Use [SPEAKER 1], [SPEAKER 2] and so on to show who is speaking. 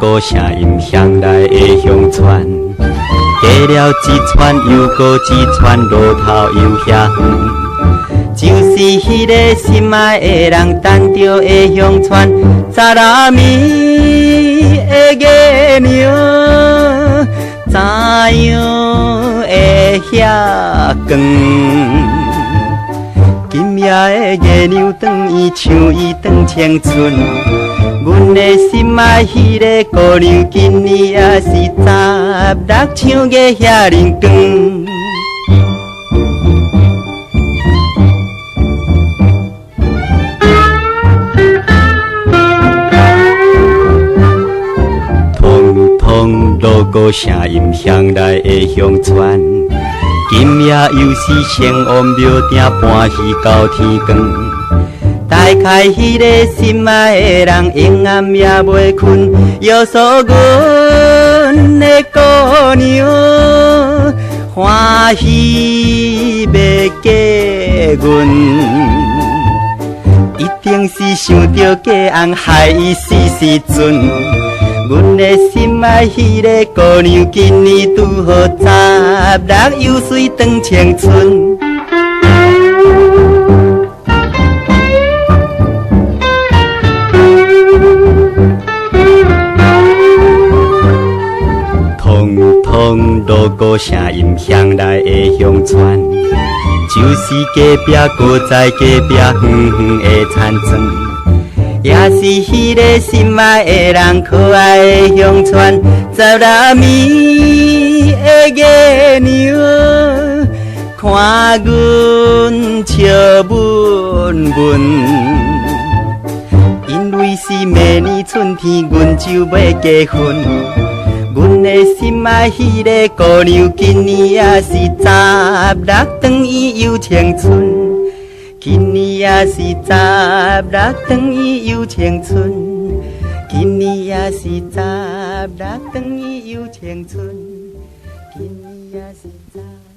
[SPEAKER 1] 鼓声音响来的乡村，过了一串又过一串，路头又遐远。就是迄个心爱的人等着的乡村，早拉暝的月亮，怎样会遐光？今夜的月亮长伊像伊长青春，阮的心爱迄个姑娘，今年也是16像月遐灵光。路鼓声音响来的乡村，今夜又是城隍庙埕搬戏到天光。待开迄个心爱的人，永暗也袂困，约束阮的姑娘，欢喜要嫁阮。一定是想着嫁翁害伊死时阵。阮的心爱迄个姑娘，今年拄好16，又水长青春。通通路鼓声音响来的乡村，就是隔壁搁在隔壁远远的田庄。也是迄个心爱的人，可爱的乡村，早拉暝的月亮，看阮笑闷闷。因为是明年春天，阮就要结婚。阮的心爱迄个姑娘，今年也是16，当伊有青春。今年也是16，当伊有青春。今年也是16，当伊有青春。今年也是16。